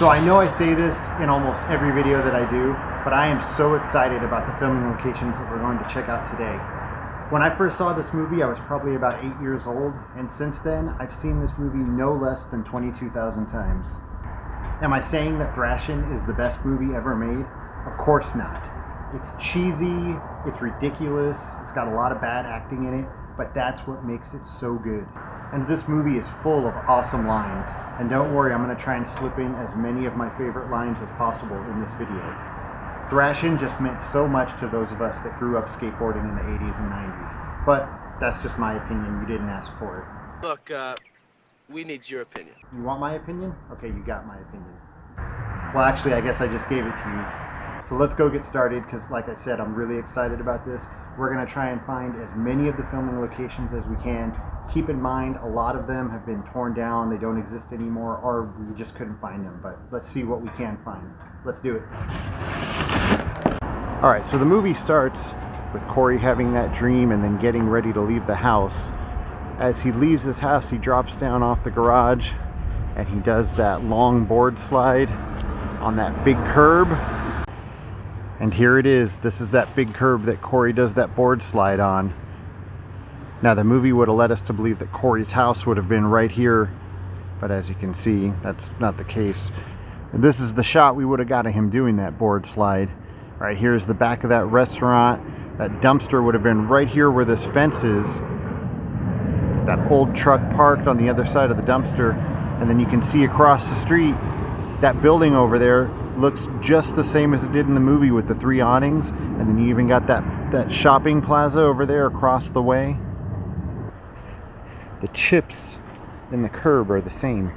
So I know I say this in almost every video that I do, but I am so excited about the filming locations that we're going to check out today. When I first saw this movie, I was probably about 8 years old, and since then, I've seen this movie no less than 22,000 times. Am I saying that Thrashin is the best movie ever made? Of course not. It's cheesy, it's ridiculous, it's got a lot of bad acting in it, but that's what makes it so good. And this movie is full of awesome lines, and don't worry, I'm going to try and slip in as many of my favorite lines as possible in this video. Thrashin just meant so much to those of us that grew up skateboarding in the 80s and 90s, but that's just my opinion, you didn't ask for it. Look, we need your opinion. You want my opinion? Okay, you got my opinion. Well, actually, I guess I just gave it to you. So let's go get started, because like I said, I'm really excited about this. We're going to try and find as many of the filming locations as we can. Keep in mind, a lot of them have been torn down, they don't exist anymore, or we just couldn't find them. But let's see what we can find. Let's do it. Alright, so the movie starts with Corey having that dream and then getting ready to leave the house. As he leaves his house, he drops down off the garage and he does that long board slide on that big curb. And here it is. This is that big curb that Corey does that board slide on. Now the movie would have led us to believe that Corey's house would have been right here, but as you can see, that's not the case. And this is the shot we would have got of him doing that board slide. Right here's the back of that restaurant. That dumpster would have been right here where this fence is. That old truck parked on the other side of the dumpster, and then you can see across the street that building over there looks just the same as it did in the movie with the 3 awnings, and then you even got that shopping plaza over there across the way. The chips in the curb are the same.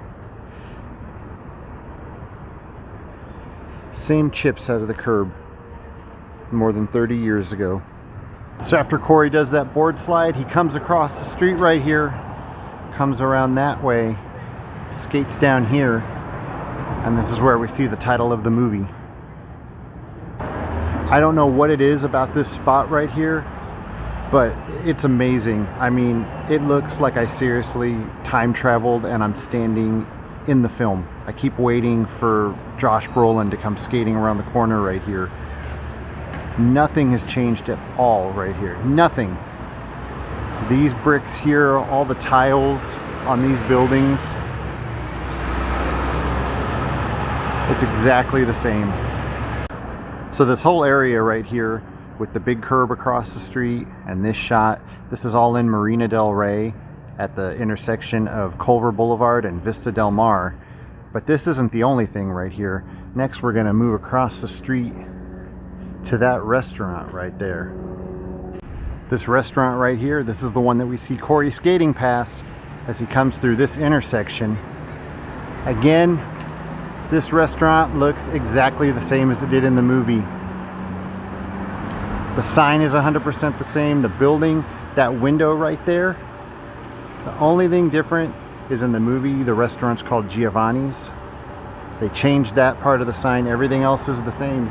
Same chips out of the curb more than 30 years ago. So after Corey does that board slide, he comes across the street right here, comes around that way, skates down here, and this is where we see the title of the movie. I don't know what it is about this spot right here, but it's amazing. I mean, it looks like I seriously time traveled and I'm standing in the film. I keep waiting for Josh Brolin to come skating around the corner right here. Nothing has changed at all right here. Nothing. These bricks here, all the tiles on these buildings, it's exactly the same. So this whole area right here with the big curb across the street and this shot, this is all in Marina Del Rey at the intersection of Culver Boulevard and Vista Del Mar. But this isn't the only thing right here. Next we're going to move across the street to that restaurant right there. This restaurant right here, this is the one that we see Corey skating past as he comes through this intersection. Again, this restaurant looks exactly the same as it did in the movie. The sign is 100% the same. The building, that window right there, the only thing different is in the movie, the restaurant's called Giovanni's. They changed that part of the sign. Everything else is the same.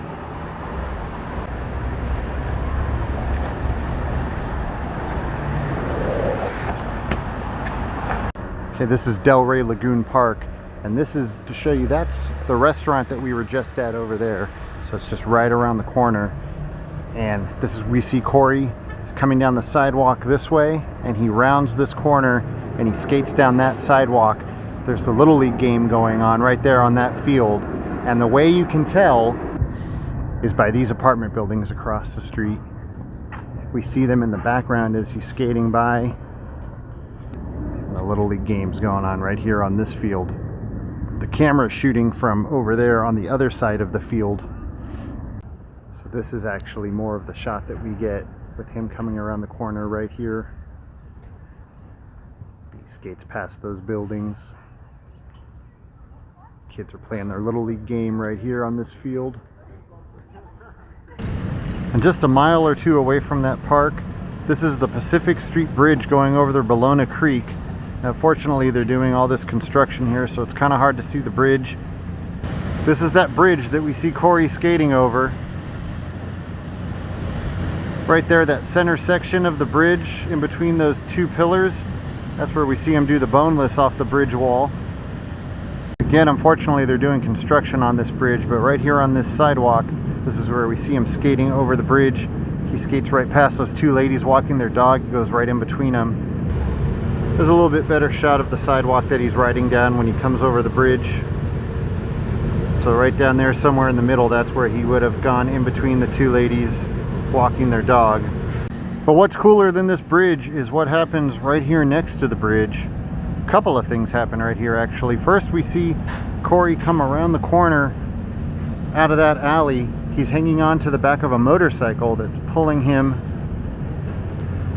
Okay, this is Rey Lagoon Park, and this is to show you that's the restaurant that we were just at over there. So it's just right around the corner. And this is, we see Corey coming down the sidewalk this way, and he rounds this corner and he skates down that sidewalk. There's the Little League game going on right there on that field, and the way you can tell is by these apartment buildings across the street. We see them in the background as he's skating by. The Little League game's going on right here on this field. The camera's shooting from over there on the other side of the field. So this is actually more of the shot that we get with him coming around the corner right here. He skates past those buildings. Kids are playing their Little League game right here on this field. And just a mile or two away from that park, this is the Pacific Street Bridge going over the Bellona Creek. Now, fortunately, they're doing all this construction here, so it's kind of hard to see the bridge. This is that bridge that we see Corey skating over. Right there, that center section of the bridge in between those two pillars, that's where we see him do the boneless off the bridge wall. Again, unfortunately, they're doing construction on this bridge, but right here on this sidewalk, this is where we see him skating over the bridge. He skates right past those two ladies walking their dog. He goes right in between them. There's a little bit better shot of the sidewalk that he's riding down when he comes over the bridge. So right down there somewhere in the middle, that's where he would have gone in between the two ladies walking their dog. But what's cooler than this bridge is what happens right here next to the bridge. A couple of things happen right here actually. First, we see Corey come around the corner out of that alley. He's hanging on to the back of a motorcycle that's pulling him.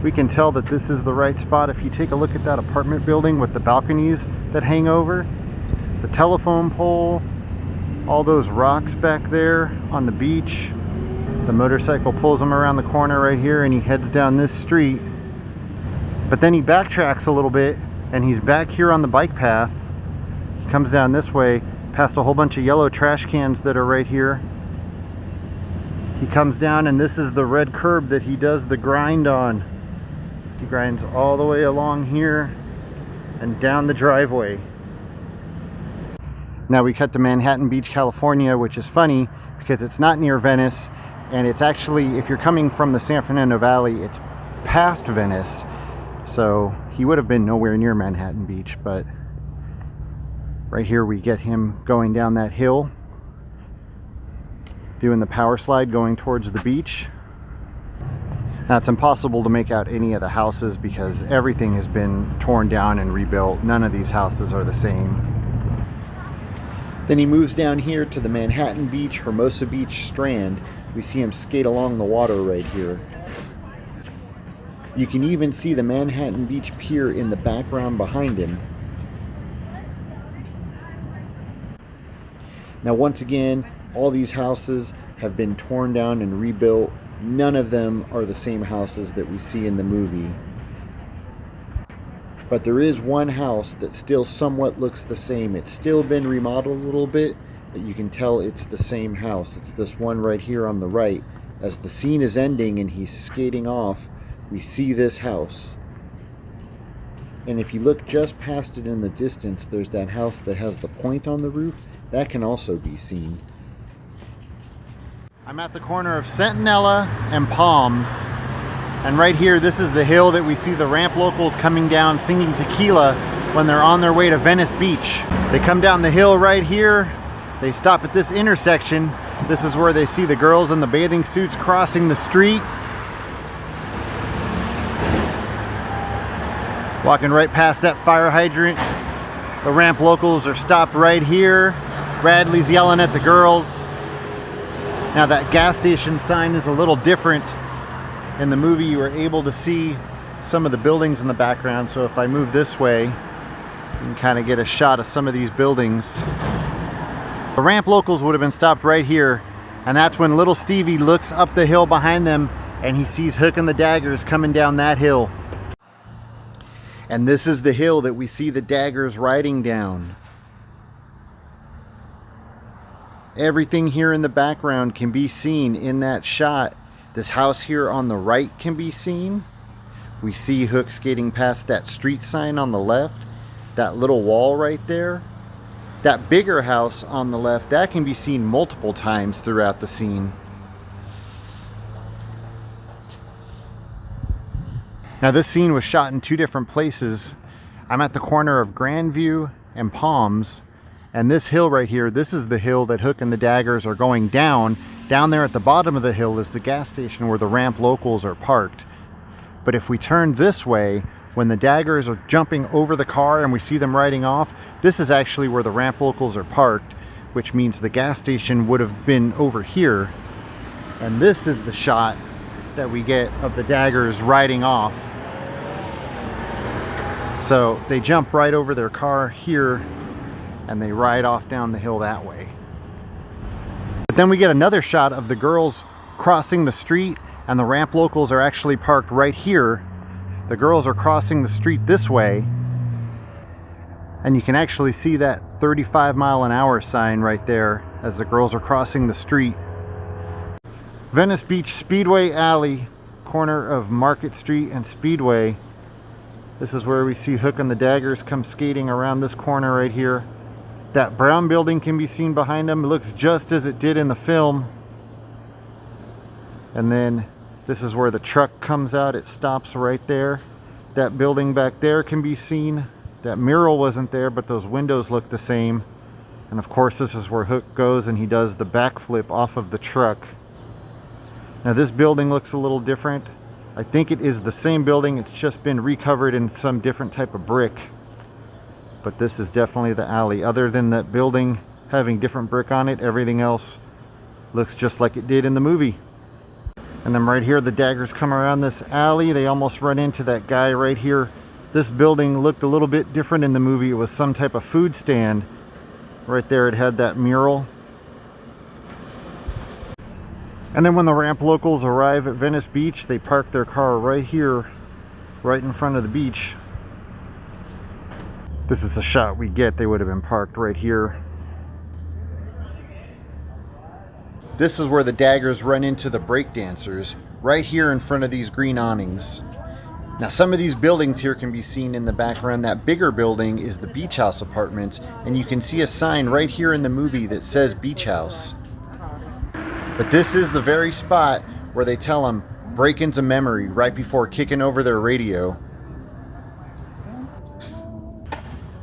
We can tell that this is the right spot if you take a look at that apartment building with the balconies that hang over, the telephone pole, all those rocks back there on the beach. The motorcycle pulls him around the corner right here and he heads down this street. But then he backtracks a little bit and he's back here on the bike path. He comes down this way past a whole bunch of yellow trash cans that are right here. He comes down and this is the red curb that he does the grind on. He grinds all the way along here and down the driveway. Now we cut to Manhattan Beach, California, which is funny because it's not near Venice, and it's actually, if you're coming from the San Fernando Valley, it's past Venice. So he would have been nowhere near Manhattan Beach, but right here we get him going down that hill, doing the power slide going towards the beach. Now it's impossible to make out any of the houses because everything has been torn down and rebuilt. None of these houses are the same. Then he moves down here to the Manhattan Beach, Hermosa Beach strand. We see him skate along the water right here. You can even see the Manhattan Beach Pier in the background behind him. Now once again, all these houses have been torn down and rebuilt. None of them are the same houses that we see in the movie. But there is one house that still somewhat looks the same. It's still been remodeled a little bit, but you can tell it's the same house. It's this one right here on the right. As the scene is ending and he's skating off, we see this house. And if you look just past it in the distance, there's that house that has the point on the roof. That can also be seen. I'm at the corner of Centinela and Palms, and right here, this is the hill that we see the ramp locals coming down singing tequila when they're on their way to Venice Beach. They come down the hill right here, they stop at this intersection. This is where they see the girls in the bathing suits crossing the street. Walking right past that fire hydrant. The ramp locals are stopped right here. Bradley's yelling at the girls. Now that gas station sign is a little different. In the movie you were able to see some of the buildings in the background, so if I move this way you can kind of get a shot of some of these buildings. The ramp locals would have been stopped right here, and that's when little Stevie looks up the hill behind them and he sees Hook and the Daggers coming down that hill. And this is the hill that we see the Daggers riding down. Everything here in the background can be seen in that shot. This house here on the right can be seen. We see Hook skating past that street sign on the left. That little wall right there. That bigger house on the left, that can be seen multiple times throughout the scene. Now this scene was shot in two different places. I'm at the corner of Grandview and Palms. And this hill right here, this is the hill that Hook and the Daggers are going down. Down there at the bottom of the hill is the gas station where the ramp locals are parked. But if we turn this way, when the Daggers are jumping over the car and we see them riding off, this is actually where the ramp locals are parked, which means the gas station would have been over here. And this is the shot that we get of the Daggers riding off. So they jump right over their car here and they ride off down the hill that way. But then we get another shot of the girls crossing the street, and the ramp locals are actually parked right here. The girls are crossing the street this way, and you can actually see that 35-mile-an-hour sign right there as the girls are crossing the street. Venice Beach Speedway Alley, corner of Market Street and Speedway. This is where we see Hook and the Daggers come skating around this corner right here. That brown building can be seen behind them. It looks just as it did in the film. And then this is where the truck comes out. It stops right there. That building back there can be seen. That mural wasn't there, but those windows look the same. And of course, this is where Hook goes and he does the backflip off of the truck. Now this building looks a little different. I think it is the same building, it's just been recovered in some different type of brick. But this is definitely the alley. Other than that building having different brick on it, everything else looks just like it did in the movie. And then right here, the daggers come around this alley. They almost run into that guy right here. This building looked a little bit different in the movie. It was some type of food stand. Right there, it had that mural. And then when the ramp locals arrive at Venice Beach, they park their car right here, right in front of the beach. This is the shot we get. They would have been parked right here. This is where the daggers run into the breakdancers, right here in front of these green awnings. Now some of these buildings here can be seen in the background. That bigger building is the Beach House Apartments, and you can see a sign right here in the movie that says Beach House. But this is the very spot where they tell them, break into memory, right before kicking over their radio.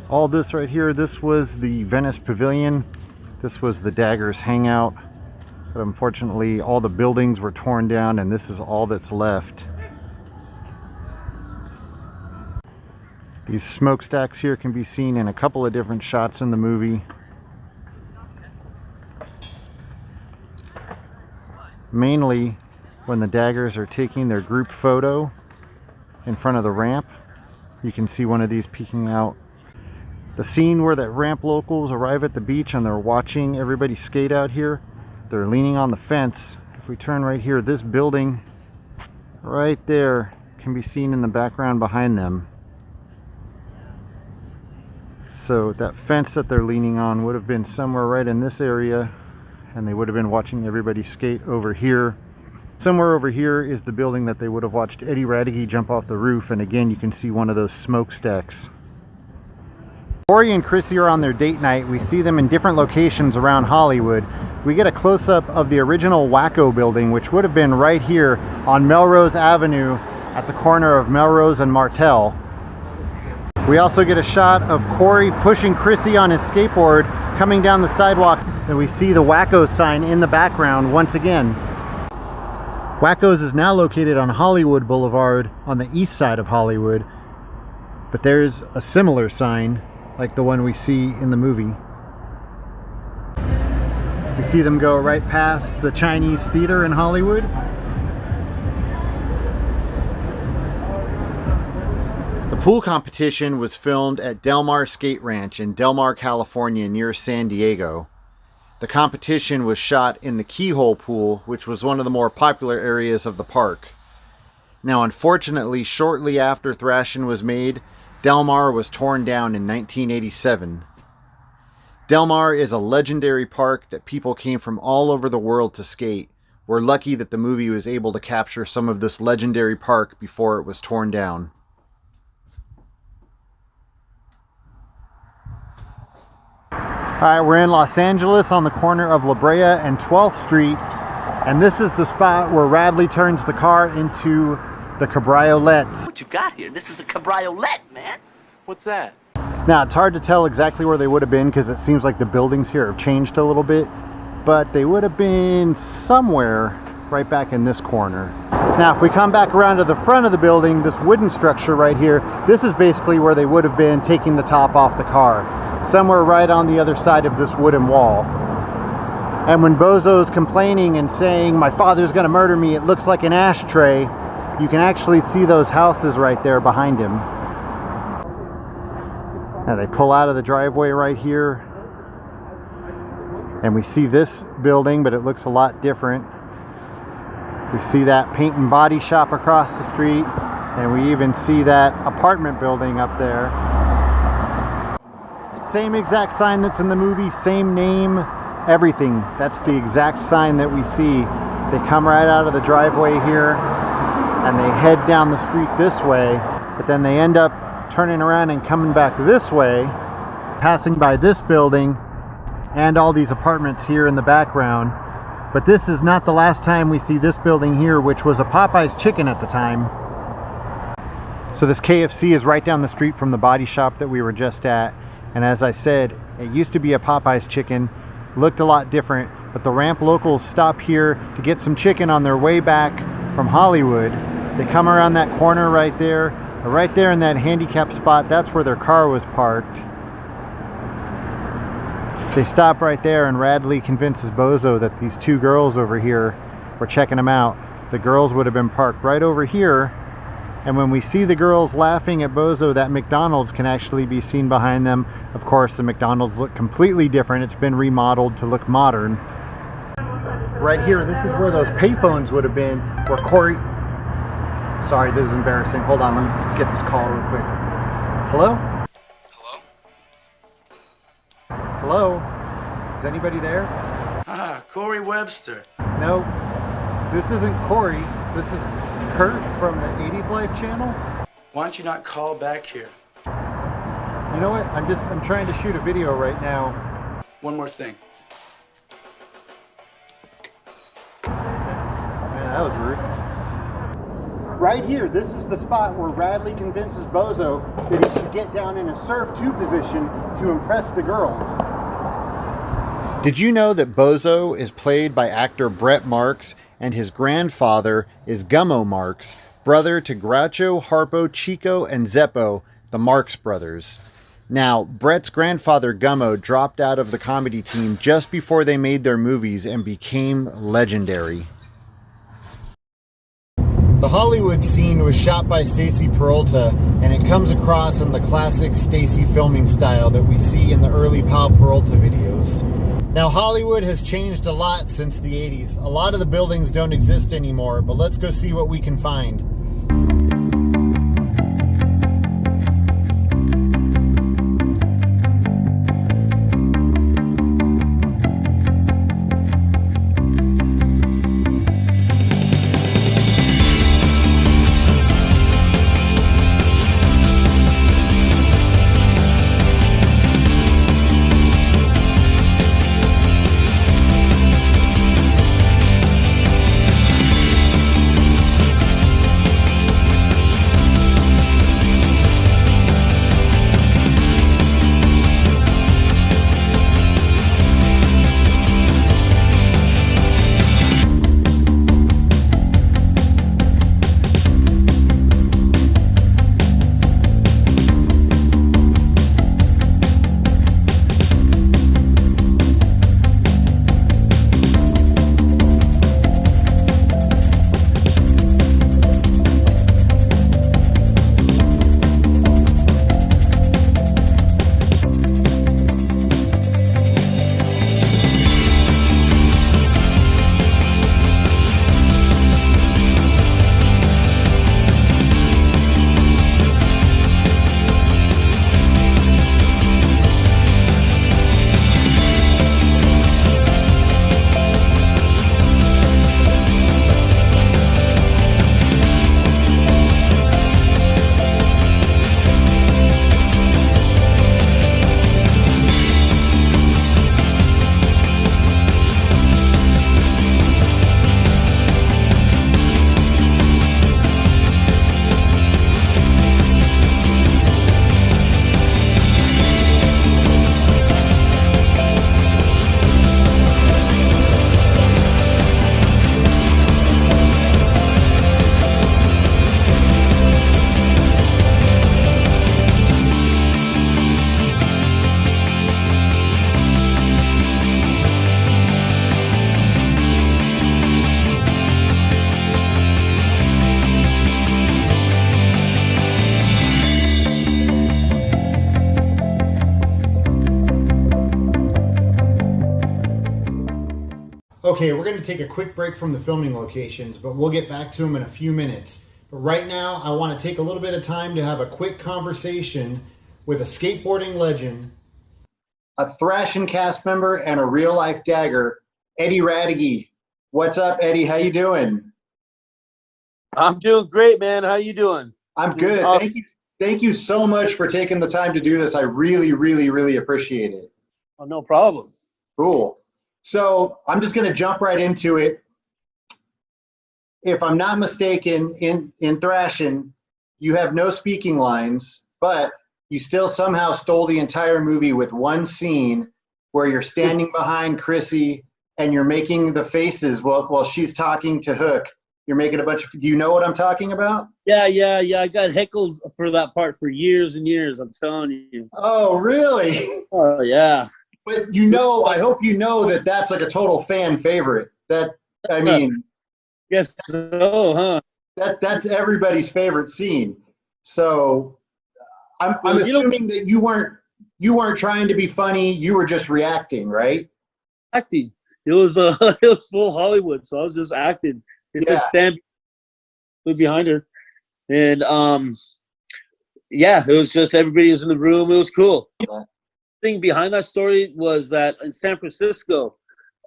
All this right here, this was the Venice Pavilion. This was the daggers hangout. But unfortunately, all the buildings were torn down and this is all that's left. These smokestacks here can be seen in a couple of different shots in the movie. Mainly when the daggers are taking their group photo in front of the ramp. You can see one of these peeking out. The scene where the ramp locals arrive at the beach and they're watching everybody skate out here. They're leaning on the fence. If we turn right here, this building right there can be seen in the background behind them. So that fence that they're leaning on would have been somewhere right in this area, and they would have been watching everybody skate over here. Somewhere over here is the building that they would have watched Eddie Radeke jump off the roof, and again you can see one of those smokestacks. Corey and Chrissy are on their date night. We see them in different locations around Hollywood. We get a close-up of the original Wacko building, which would have been right here on Melrose Avenue at the corner of Melrose and Martel. We also get a shot of Corey pushing Chrissy on his skateboard coming down the sidewalk, and we see the Wacko's sign in the background once again. Wacko's is now located on Hollywood Boulevard on the east side of Hollywood, but there's a similar sign like the one we see in the movie. We see them go right past the Chinese Theater in Hollywood. The pool competition was filmed at Del Mar Skate Ranch in Del Mar, California, near San Diego. The competition was shot in the Keyhole Pool, which was one of the more popular areas of the park. Now, unfortunately, shortly after Thrashin was made, Del Mar was torn down in 1987. Del Mar is a legendary park that people came from all over the world to skate. We're lucky that the movie was able to capture some of this legendary park before it was torn down. Alright, we're in Los Angeles on the corner of La Brea and 12th Street, and this is the spot where Radley turns the car into the cabriolet. What you got here? This is a cabriolet, man. What's that? Now, it's hard to tell exactly where they would have been because it seems like the buildings here have changed a little bit, but they would have been somewhere right back in this corner. Now, if we come back around to the front of the building, this wooden structure right here, this is basically where they would have been taking the top off the car. Somewhere right on the other side of this wooden wall. And when Bozo's complaining and saying, "My father's gonna murder me, it looks like an ashtray," you can actually see those houses right there behind him. Now they pull out of the driveway right here, and we see this building, but it looks a lot different. We see that paint and body shop across the street, and we even see that apartment building up there. Same exact sign that's in the movie, same name, everything. That's the exact sign that we see. They come right out of the driveway here and they head down the street this way, but then they end up turning around and coming back this way, passing by this building and all these apartments here in the background. But this is not the last time we see this building here, which was a Popeye's Chicken at the time. So this KFC is right down the street from the body shop that we were just at. And as I said, it used to be a Popeye's Chicken, looked a lot different, but the Ramp locals stop here to get some chicken on their way back from Hollywood. They come around that corner right there in that handicap spot. That's where their car was parked. They stop right there, and Radley convinces Bozo that these two girls over here were checking him out. The girls would have been parked right over here. And when we see the girls laughing at Bozo, that McDonald's can actually be seen behind them. Of course, the McDonald's look completely different. It's been remodeled to look modern. Right here, this is where those payphones would have been, where Corey... Sorry, this is embarrassing. Hold on, let me get this call real quick. Hello? Hello? Hello? Is anybody there? Ah, Corey Webster. No, this isn't Corey. This is Kurt from the 80s Life channel. Why don't you not call back here? You know what? I'm trying to shoot a video right now. One more thing. Man, that was rude. Right here, this is the spot where Radley convinces Bozo that he should get down in a surf 2 position to impress the girls. Did you know that Bozo is played by actor Brett Marks, and his grandfather is Gummo Marks, brother to Groucho, Harpo, Chico, and Zeppo, the Marx brothers. Now, Brett's grandfather Gummo dropped out of the comedy team just before they made their movies and became legendary. The Hollywood scene was shot by Stacy Peralta, and it comes across in the classic Stacy filming style that we see in the early Pal Peralta videos. Now, Hollywood has changed a lot since the 80s. A lot of the buildings don't exist anymore, but let's go see what we can find. Okay, we're going to take a quick break from the filming locations, but we'll get back to them in a few minutes. But right now, I want to take a little bit of time to have a quick conversation with a skateboarding legend, a Thrashing cast member, and a real-life dagger, Eddie Radeke. What's up, Eddie? How you doing? I'm doing great, man. How you doing? I'm good. Thank you. thank you so much for taking the time to do this. I really, really, really appreciate it. Oh, no problem. Cool. So I'm just going to jump right into it. If I'm not mistaken, in Thrashing, you have no speaking lines, but you still somehow stole the entire movie with one scene where you're standing behind Chrissy and you're making the faces while she's talking to Hook. You're making a bunch of, do you know what I'm talking about? Yeah. I got heckled for that part for years and years, I'm telling you. Oh, really? Oh, yeah. But you know, I hope you know that that's like a total fan favorite. I mean, Guess so, huh? that's everybody's favorite scene. So I'm assuming that you weren't trying to be funny. You were just reacting, right? Acting. It was it was full Hollywood, so I was just acting. They said stand behind her, and it was just everybody was in the room. It was cool. The thing behind that story was that in San Francisco,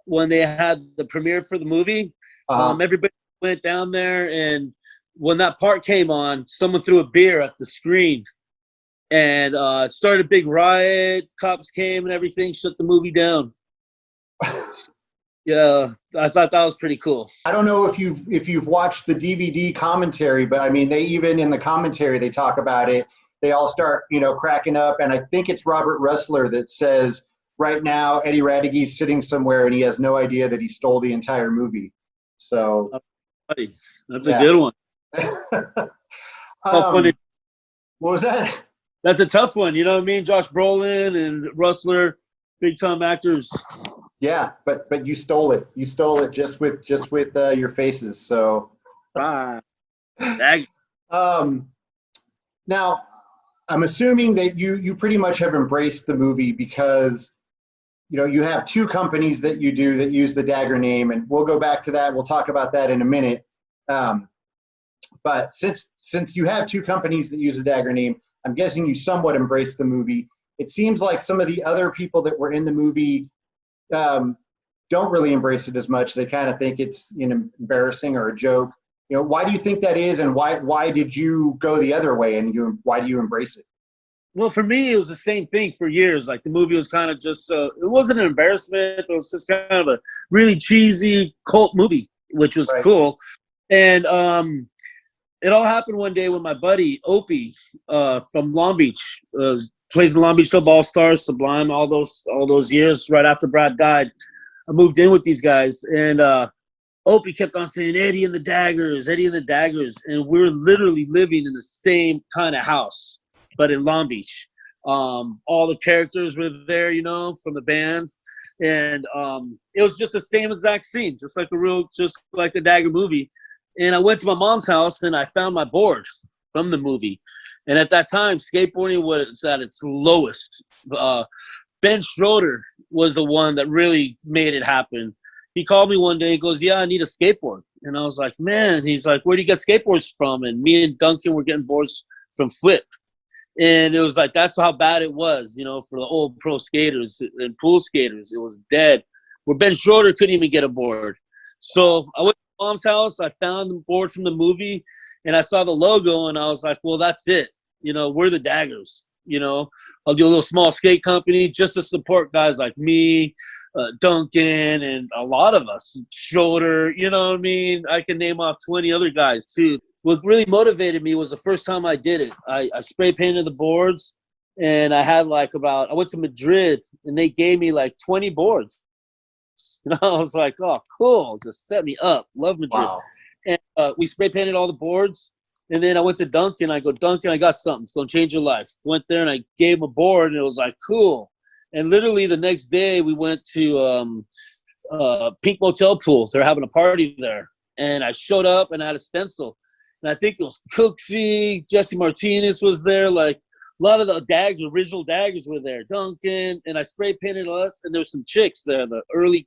when they had the premiere for the movie, everybody went down there, and when that part came on, someone threw a beer at the screen, and started a big riot. Cops came and everything, shut the movie down. Yeah, I thought that was pretty cool. I don't know if you've watched the DVD commentary, but I mean, they even in the commentary they talk about it. They all start, cracking up, and I think it's Robert Ressler that says right now Eddie Radeke is sitting somewhere and he has no idea that he stole the entire movie. So that's a good one. What was that? That's a tough one. You know what I mean? Josh Brolin and Ressler, big time actors. Yeah, but you stole it. You stole it just with your faces. So. Now, I'm assuming that you pretty much have embraced the movie because, you have two companies that you do that use the Dagger name, and we'll go back to that. We'll talk about that in a minute. But since you have two companies that use the Dagger name, I'm guessing you somewhat embrace the movie. It seems like some of the other people that were in the movie don't really embrace it as much. They kind of think it's embarrassing or a joke. Why do you think that is, and why did you go the other way, and why do you embrace it? Well, for me, it was the same thing for years. Like, the movie was kind of just it wasn't an embarrassment. It was just kind of a really cheesy cult movie, which was cool. And it all happened one day when my buddy Opie from Long Beach plays in Long Beach Club All Stars, Sublime, all those years right after Brad died. I moved in with these guys, and Opie kept on saying Eddie and the Daggers, and we were literally living in the same kind of house, but in Long Beach. All the characters were there, from the band, and it was just the same exact scene, just like a Dagger movie. And I went to my mom's house and I found my board from the movie. And at that time, skateboarding was at its lowest. Ben Schroeder was the one that really made it happen. He called me one day and goes, "Yeah, I need a skateboard." And I was like, "Man," he's like, "Where do you get skateboards from?" And me and Duncan were getting boards from Flip. And it was like, that's how bad it was, for the old pro skaters and pool skaters. It was dead. Where Ben Schroeder couldn't even get a board. So I went to Mom's house. I found the board from the movie, and I saw the logo, and I was like, well, that's it. We're the Daggers. I'll do a little small skate company just to support guys like me, Duncan, and a lot of us. Schroeder, you know what I mean? I can name off 20 other guys, too. What really motivated me was the first time I did it. I spray painted the boards, and I had I went to Madrid, and they gave me 20 boards. And I was like, oh, cool. Just set me up. Love Madrid. Wow. And we spray painted all the boards. And then I went to Duncan. I go, "Duncan, I got something. It's going to change your life." Went there, and I gave him a board, and it was like, cool. And literally the next day, we went to Pink Motel Pool. They're having a party there. And I showed up, and I had a stencil. And I think it was Cooksey, Jesse Martinez was there. A lot of the original Daggers were there. Duncan, and I spray painted us, and there were some chicks there, the early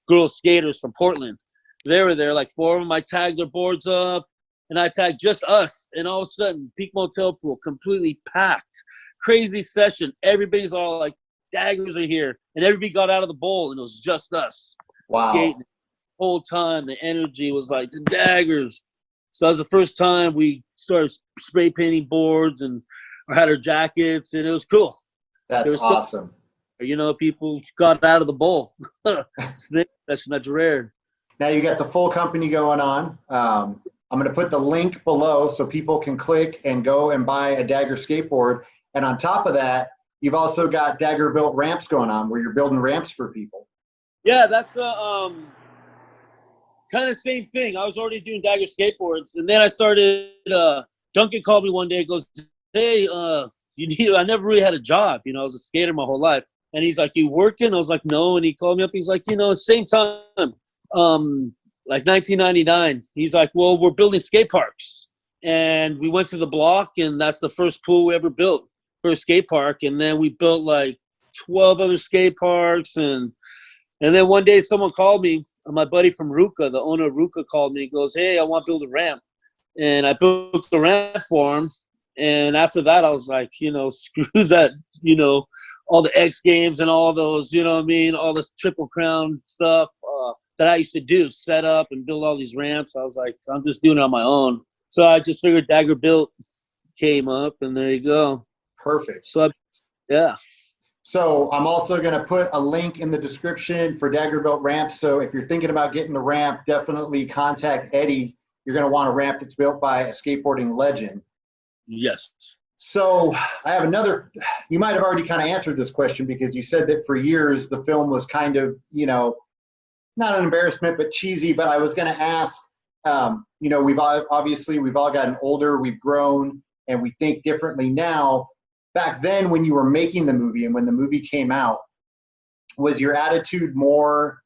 girl skaters from Portland. They were there, 4 of them. I tagged their boards up, and I tagged just us. And all of a sudden, Peak Motel Pool completely packed. Crazy session. Everybody's all like, Daggers are here. And everybody got out of the bowl, and it was just us. Wow. Skating the whole time. The energy was like, the Daggers. So that was the first time we started spray painting boards and had our jackets, and it was cool. That's awesome. People got out of the bowl. That's rare. Now you got the full company going on. I'm going to put the link below so people can click and go and buy a Dagger skateboard. And on top of that, you've also got Dagger built ramps going on where you're building ramps for people. Yeah, that's kind of same thing. I was already doing Dagger skateboards, and then I started. Duncan called me one day. Goes, "Hey, I never really had a job. I was a skater my whole life." And he's like, "You working?" I was like, "No." And he called me up. He's like, same time, like 1999. He's like, "Well, we're building skate parks," and we went to the block, and that's the first pool we ever built, first skate park. And then we built like 12 other skate parks, and then one day someone called me. My buddy from Ruka, the owner of Ruka, called me. He goes, "Hey, I want to build a ramp," and I built the ramp for him. And after that, I was like, screw that, all the X Games and all those, all this Triple Crown stuff that I used to do, set up and build all these ramps. I was like, I'm just doing it on my own. So I just figured Dagger Built came up, and there you go. Perfect. So, yeah. So I'm also going to put a link in the description for Dagger Built ramps. So if you're thinking about getting a ramp, definitely contact Eddie. You're going to want a ramp that's built by a skateboarding legend. Yes. So I have another, you might have already kind of answered this question because you said that for years the film was kind of, not an embarrassment, but cheesy. But I was going to ask, we've all gotten older, we've grown, and we think differently now. Back then when you were making the movie and when the movie came out, was your attitude more,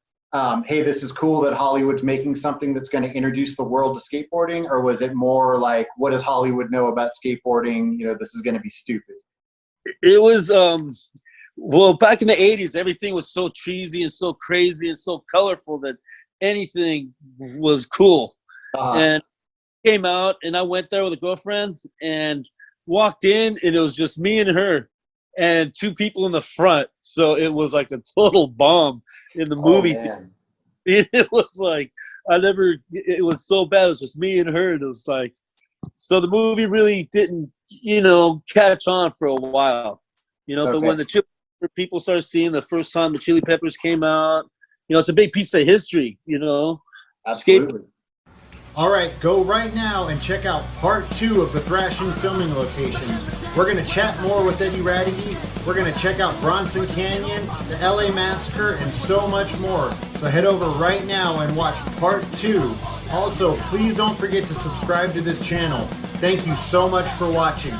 hey, this is cool that Hollywood's making something that's going to introduce the world to skateboarding? Or was it more like, what does Hollywood know about skateboarding? This is going to be stupid. It was, well, back in the 80s, everything was so cheesy and so crazy and so colorful that anything was cool. And came out, and I went there with a girlfriend and walked in, and it was just me and her and two people in the front. So it was like a total bomb in the movie. It was like, it was so bad. It was just me and her. And it was like, so the movie really didn't, catch on for a while, but when the Chili Pepper people started seeing the first time the Chili Peppers came out, it's a big piece of history, Absolutely. All right, go right now and check out part 2 of the Thrashing filming locations. We're going to chat more with Eddie Radeke. We're going to check out Bronson Canyon, the LA Massacre, and so much more. So head over right now and watch part 2. Also, please don't forget to subscribe to this channel. Thank you so much for watching.